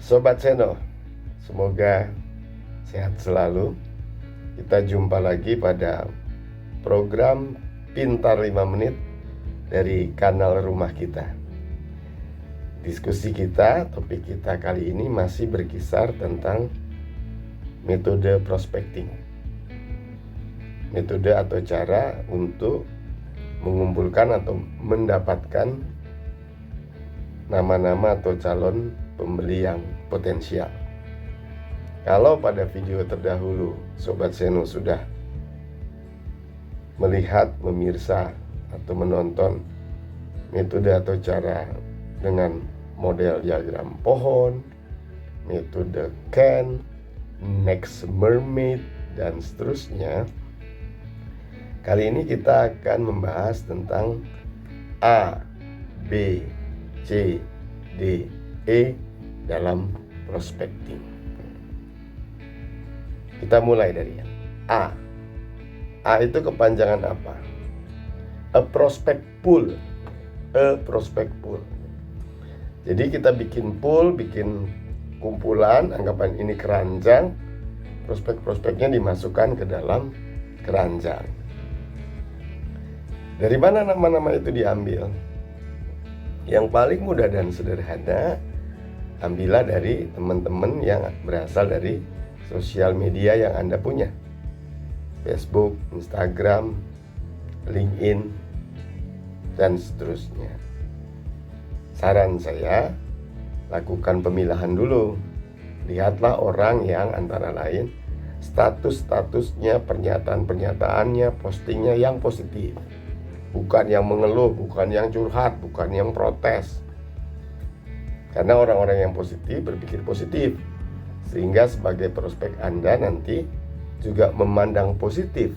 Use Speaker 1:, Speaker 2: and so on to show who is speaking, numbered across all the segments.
Speaker 1: Sobat Seno, semoga sehat selalu. Kita jumpa lagi pada program Pintar 5 Menit dari kanal rumah kita. Diskusi kita, topik kita kali ini masih berkisar tentang metode prospecting. Metode atau cara untuk mengumpulkan atau mendapatkan nama-nama atau calon pembeli yang potensial. Kalau pada video terdahulu Sobat Seno sudah melihat, memirsa, atau menonton metode atau cara dengan model diagram pohon, metode Ken, Next Mermaid, dan seterusnya. Kali ini kita akan membahas tentang A, B, C, D, E dalam prospecting. Kita mulai dari yang A. A itu kepanjangan apa? A prospect pool. A prospect pool. Jadi kita bikin pool, bikin kumpulan, anggapan ini keranjang. Prospek-prospeknya dimasukkan ke dalam keranjang. Dari mana nama-nama itu diambil? Yang paling mudah dan sederhana, ambillah dari teman-teman yang berasal dari sosial media yang Anda punya. Facebook, Instagram, LinkedIn, dan seterusnya. Saran saya, lakukan pemilahan dulu. Lihatlah orang yang antara lain status-statusnya, pernyataan-pernyataannya, postingnya yang positif. Bukan yang mengeluh, bukan yang curhat, bukan yang protes. Karena orang-orang yang positif berpikir positif, sehingga sebagai prospek Anda nanti juga memandang positif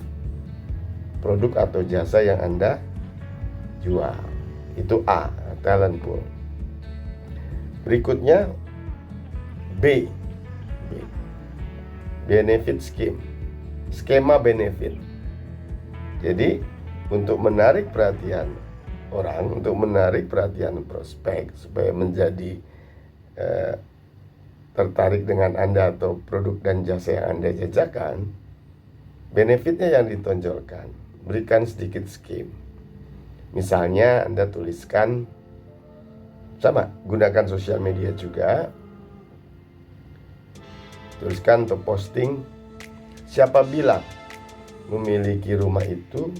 Speaker 1: produk atau jasa yang Anda jual. Itu A, talent pool. Berikutnya B, benefit scheme, skema benefit. Jadi untuk menarik perhatian orang, untuk menarik perhatian prospek supaya menjadi tertarik dengan Anda atau produk dan jasa yang Anda jajakan, benefitnya yang ditonjolkan, berikan sedikit scheme. Misalnya Anda tuliskan, sama, gunakan sosial media juga, tuliskan atau posting, siapa bilang memiliki rumah itu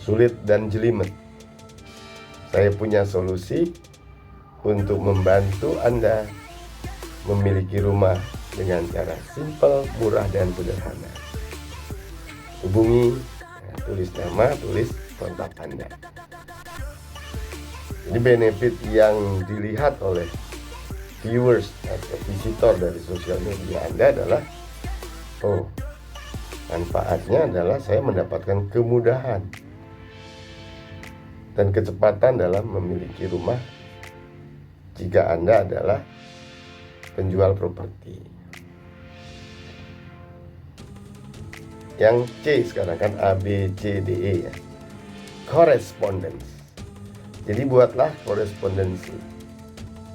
Speaker 1: sulit dan jelimet. Saya punya solusi untuk membantu Anda memiliki rumah dengan cara simple, murah, dan sederhana. Hubungi, tulis nama, tulis kontak Anda. Ini benefit yang dilihat oleh viewers atau visitor dari sosial media Anda adalah, oh, manfaatnya adalah saya mendapatkan kemudahan dan kecepatan dalam memiliki rumah jika Anda adalah penjual properti. Yang C sekarang kan A, B, C, D, E ya. Correspondence. Jadi buatlah korespondensi.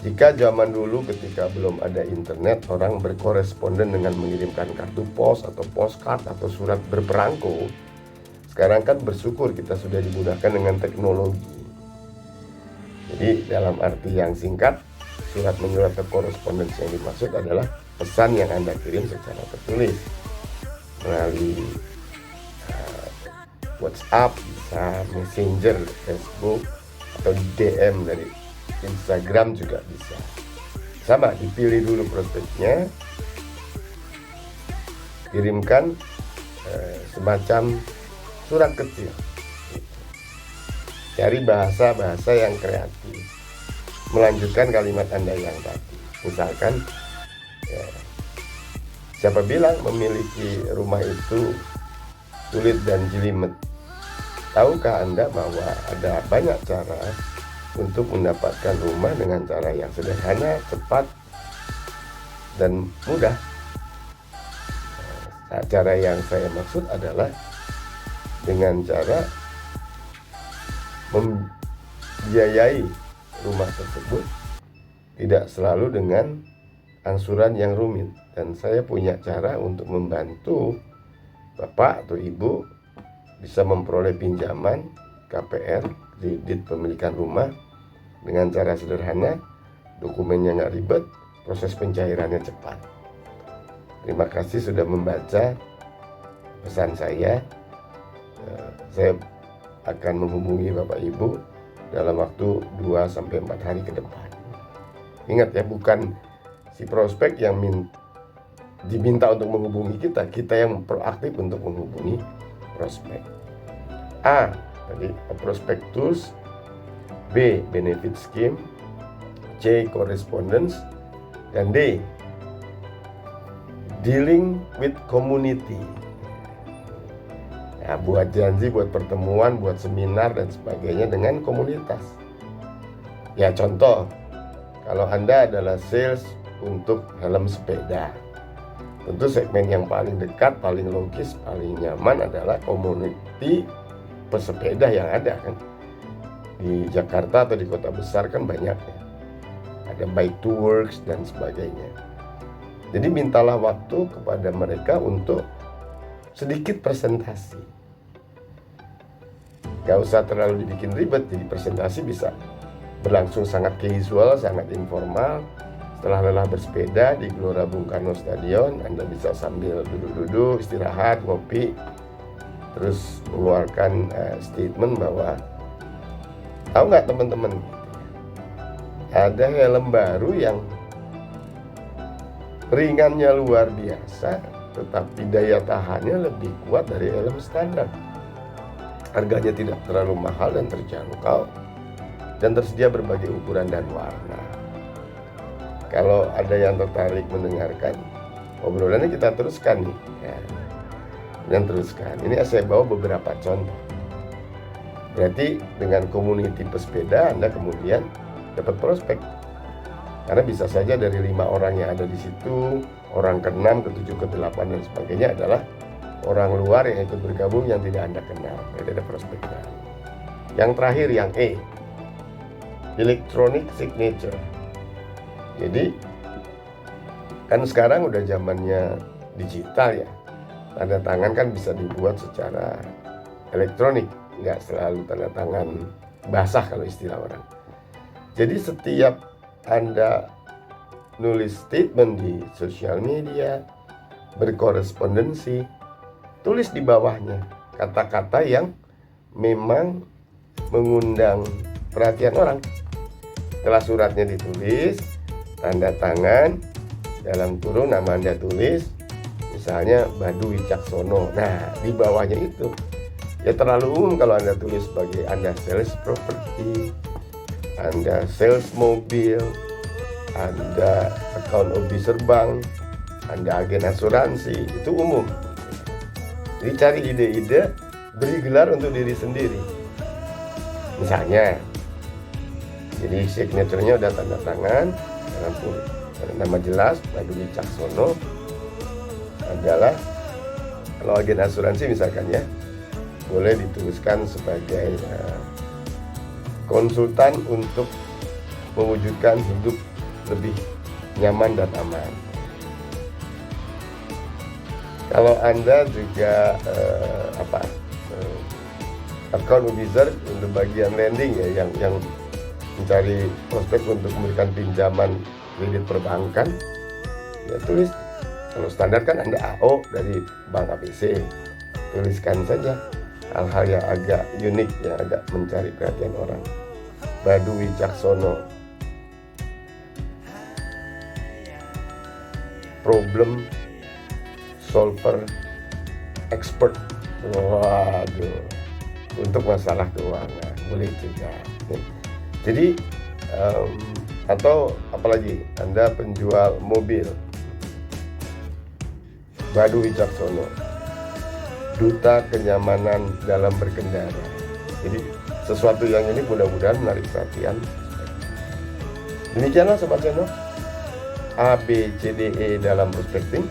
Speaker 1: Jika zaman dulu ketika belum ada internet, orang berkoresponden dengan mengirimkan kartu pos atau postcard atau surat berperangko. Sekarang kan bersyukur kita sudah dimudahkan dengan teknologi. Jadi dalam arti yang singkat, surat menyurat atau korespondensi yang dimaksud adalah pesan yang Anda kirim secara tertulis melalui WhatsApp, bisa Messenger, Facebook, atau DM dari Instagram juga bisa. Sama, dipilih dulu prospeknya, kirimkan semacam surat kecil. Cari bahasa-bahasa yang kreatif, melanjutkan kalimat Anda yang tadi. Misalkan, ya, siapa bilang memiliki rumah itu sulit dan jelimet? Tahukah Anda bahwa ada banyak cara untuk mendapatkan rumah dengan cara yang sederhana, cepat, dan mudah? Nah, cara yang saya maksud adalah dengan cara membiayai rumah tersebut tidak selalu dengan angsuran yang rumit. Dan saya punya cara untuk membantu Bapak atau Ibu bisa memperoleh pinjaman KPR, kredit pemilikan rumah, dengan cara sederhana, dokumennya nggak ribet, proses pencairannya cepat. Terima kasih sudah membaca pesan saya. Saya akan menghubungi Bapak Ibu dalam waktu 2-4 hari ke depan. Ingat ya, bukan si prospek yang diminta untuk menghubungi kita yang proaktif untuk menghubungi prospek. A, tadi prospectus. B, benefit scheme. C, correspondence. Dan D, dealing with community. Nah, buat janji, buat pertemuan, buat seminar dan sebagainya dengan komunitas. Ya, contoh, kalau Anda adalah sales untuk helm sepeda, tentu segmen yang paling dekat, paling logis, paling nyaman adalah community pesepeda yang ada kan. Di Jakarta atau di kota besar kan banyak ya. Ada bike to works dan sebagainya. Jadi mintalah waktu kepada mereka untuk sedikit presentasi. Gak usah terlalu dibikin ribet, jadi presentasi bisa berlangsung sangat casual, sangat informal. Setelah lelah bersepeda di Gelora Bung Karno Stadion, Anda bisa sambil duduk-duduk, istirahat, ngopi, terus mengeluarkan statement bahwa, tahu nggak teman-teman, ada helm baru yang ringannya luar biasa, tetapi daya tahannya lebih kuat dari helm standar. Harganya tidak terlalu mahal dan terjangkau, dan tersedia berbagai ukuran dan warna. Kalau ada yang tertarik mendengarkan obrolannya, kita teruskan nih ya. Dan teruskan. Ini saya bawa beberapa contoh. Berarti dengan community pesepeda Anda kemudian dapat prospek. Karena bisa saja dari 5 orang yang ada di situ, orang ke-6, ke-7, ke-8 dan sebagainya adalah orang luar yang ikut bergabung yang tidak Anda kenal. Berarti ada prospek baru. Yang terakhir, yang E, electronic signature. Jadi kan sekarang udah zamannya digital ya. Tanda tangan kan bisa dibuat secara elektronik, nggak selalu tanda tangan basah kalau istilah orang. Jadi setiap Anda nulis statement di sosial media, berkorespondensi, tulis di bawahnya kata-kata yang memang mengundang perhatian orang. Setelah suratnya ditulis, tanda tangan, dalam kurung nama Anda tulis, misalnya Badu Wicaksono. Nah, di bawahnya itu ya terlalu umum kalau Anda tulis sebagai Anda sales properti, Anda sales mobil, Anda account officer bank, Anda agen asuransi, itu umum. Jadi cari ide-ide, beri gelar untuk diri sendiri. Misalnya, jadi signaturenya udah tanda tangan, ada nama jelas, Badu Wicaksono adalah, kalau agen asuransi misalkan ya, boleh dituliskan sebagai konsultan untuk mewujudkan hidup lebih nyaman dan aman. Kalau Anda juga account officer untuk bagian lending ya, yang mencari prospek untuk memberikan pinjaman kredit perbankan, ya tulis. Kalau standar kan Anda AO dari Bank ABC, tuliskan saja hal-hal yang agak unik, yang agak mencari perhatian orang. Badu Wicaksono, problem solver expert. Waduh, untuk masalah keuangan boleh juga. Jadi atau apalagi Anda penjual mobil, Badu Wicaksono, duta kenyamanan dalam berkendara. Jadi sesuatu yang ini mudah-mudahan menarik perhatian. Demikianlah Sobat Channel, A, B, C, D, E dalam prospecting.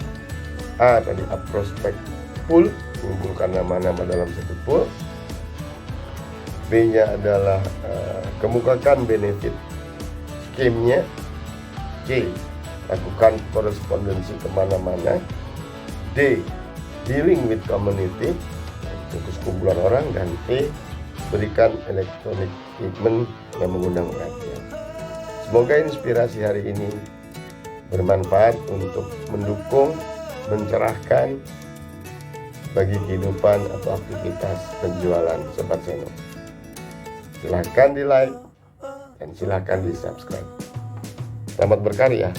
Speaker 1: A tadi prospect pool, mengumpulkan nama-nama dalam satu pool. B nya adalah kemukakan benefit scheme-nya. C. Lakukan korespondensi kemana-mana. D. Dealing with community, fokus kumpulan orang. Dan E. Berikan electronic treatment yang mengundang perhatian. Semoga inspirasi hari ini bermanfaat untuk mendukung, mencerahkan bagi kehidupan atau aktivitas penjualan Sobat Seno. Silahkan di like dan silahkan di subscribe. Selamat berkarya.